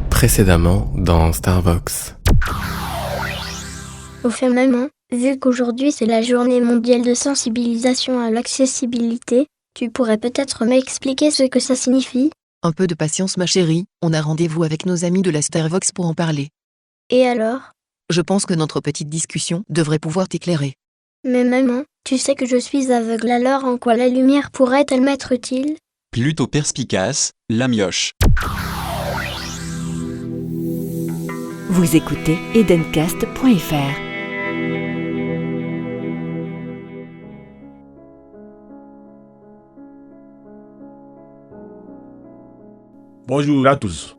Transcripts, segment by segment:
Précédemment dans Starvox. Au fait maman, vu qu'aujourd'hui c'est la journée mondiale de sensibilisation à l'accessibilité, tu pourrais peut-être m'expliquer ce que ça signifie ? Un peu de patience ma chérie, on a rendez-vous avec nos amis de la Starvox pour en parler. Et alors ? Je pense que notre petite discussion devrait pouvoir t'éclairer. Mais maman, tu sais que je suis aveugle, alors en quoi la lumière pourrait-elle m'être utile ? Plutôt perspicace, la mioche. Vous écoutez Edencast.fr. Bonjour à tous.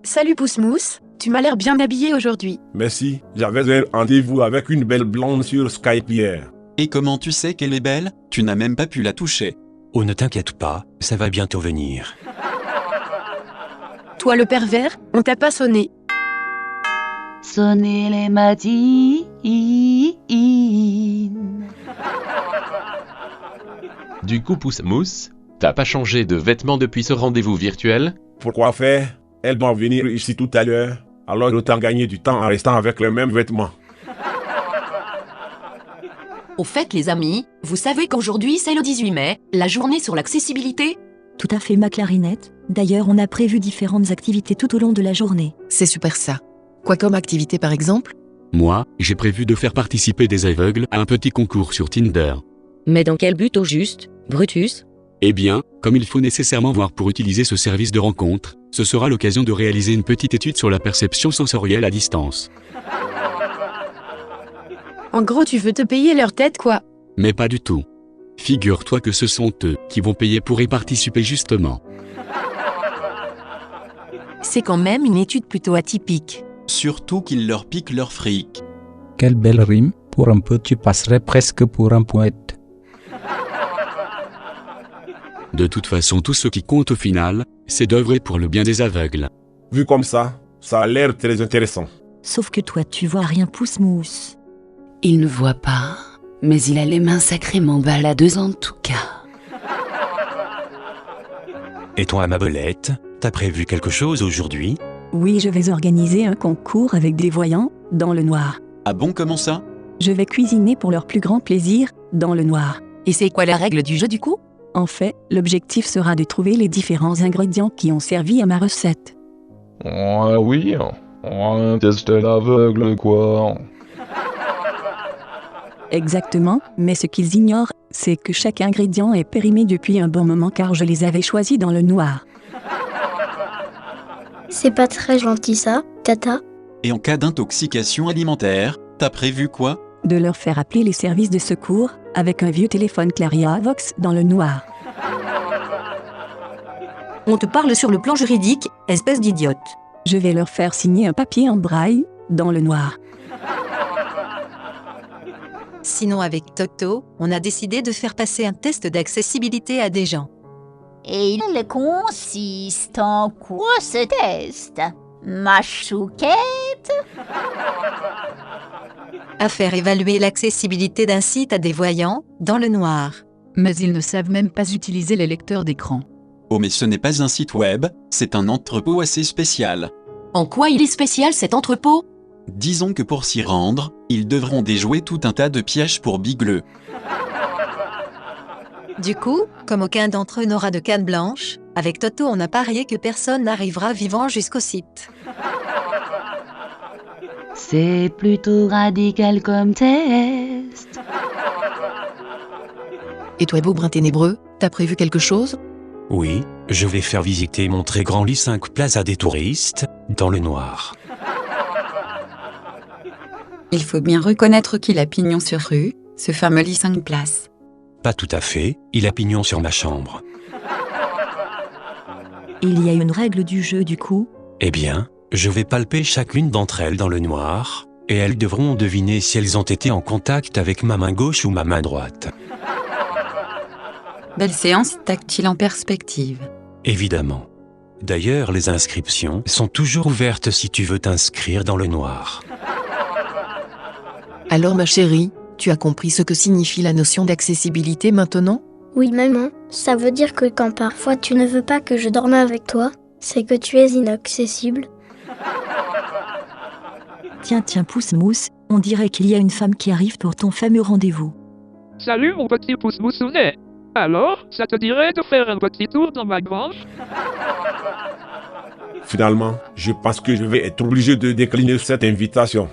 Salut Pousse-Mousse, tu m'as l'air bien habillé aujourd'hui. Merci, j'avais un rendez-vous avec une belle blonde sur Skype hier. Et comment tu sais qu'elle est belle ? Tu n'as même pas pu la toucher. Oh, ne t'inquiète pas, ça va bientôt venir. Toi le pervers, on t'a pas sonné. Sonnez les matines. Du coup, Pousse-Mousse, t'as pas changé de vêtements depuis ce rendez-vous virtuel ? Pourquoi faire ? Elles doivent venir ici tout à l'heure. Alors autant gagner du temps en restant avec les mêmes vêtements. Au fait les amis, vous savez qu'aujourd'hui c'est le 18 mai, la journée sur l'accessibilité ? Tout à fait ma clarinette. D'ailleurs on a prévu différentes activités tout au long de la journée. C'est super ça. Quoi comme activité par exemple ? Moi, j'ai prévu de faire participer des aveugles à un petit concours sur Tinder. Mais dans quel but au juste, Brutus ? Eh bien, comme il faut nécessairement voir pour utiliser ce service de rencontre, ce sera l'occasion de réaliser une petite étude sur la perception sensorielle à distance. En gros, tu veux te payer leur tête, quoi. Mais pas du tout. Figure-toi que ce sont eux qui vont payer pour y participer justement. C'est quand même une étude plutôt atypique. Surtout qu'ils leur piquent leur fric. Quelle belle rime, pour un peu tu passerais presque pour un poète. De toute façon, tout ce qui compte au final, c'est d'œuvrer pour le bien des aveugles. Vu comme ça a l'air très intéressant. Sauf que toi tu vois rien Pousse-Mousse. Il ne voit pas, mais il a les mains sacrément baladeuses en tout cas. Et toi, ma belette, t'as prévu quelque chose aujourd'hui ? Oui, je vais organiser un concours avec des voyants, dans le noir. Ah bon, comment ça ? Je vais cuisiner pour leur plus grand plaisir, dans le noir. Et c'est quoi la règle du jeu du coup ? En fait, l'objectif sera de trouver les différents ingrédients qui ont servi à ma recette. Oui, on teste l'aveugle quoi. Exactement, mais ce qu'ils ignorent, c'est que chaque ingrédient est périmé depuis un bon moment car je les avais choisis dans le noir. C'est pas très gentil ça, Tata. Et en cas d'intoxication alimentaire, t'as prévu quoi ? De leur faire appeler les services de secours, avec un vieux téléphone Clariavox dans le noir. On te parle sur le plan juridique, espèce d'idiote. Je vais leur faire signer un papier en braille, dans le noir. Sinon avec Toto, on a décidé de faire passer un test d'accessibilité à des gens. Et il consiste en quoi ce test ? Ma chouquette ? À faire évaluer l'accessibilité d'un site à des voyants, dans le noir. Mais ils ne savent même pas utiliser les lecteurs d'écran. Oh mais ce n'est pas un site web, c'est un entrepôt assez spécial. En quoi il est spécial cet entrepôt ? Disons que pour s'y rendre, ils devront déjouer tout un tas de pièges pour bigleux. Du coup, comme aucun d'entre eux n'aura de canne blanche, avec Toto on a parié que personne n'arrivera vivant jusqu'au site. C'est plutôt radical comme test. Et toi, beau brin ténébreux, t'as prévu quelque chose ? Oui, je vais faire visiter mon très grand lit 5 places à des touristes, dans le noir. Il faut bien reconnaître qu'il a pignon sur rue, ce fameux lit 5 places. Pas tout à fait, il a pignon sur ma chambre. Il y a une règle du jeu du coup ? Eh bien, je vais palper chacune d'entre elles dans le noir, et elles devront deviner si elles ont été en contact avec ma main gauche ou ma main droite. Belle séance tactile en perspective. Évidemment. D'ailleurs, les inscriptions sont toujours ouvertes si tu veux t'inscrire dans le noir. Alors ma chérie, tu as compris ce que signifie la notion d'accessibilité maintenant ? Oui maman, ça veut dire que quand parfois tu ne veux pas que je dorme avec toi, c'est que tu es inaccessible. Tiens, Pousse-Mousse, on dirait qu'il y a une femme qui arrive pour ton fameux rendez-vous. Salut mon petit Pousse-Moussounet. Alors, ça te dirait de faire un petit tour dans ma grange? Finalement, je pense que je vais être obligé de décliner cette invitation.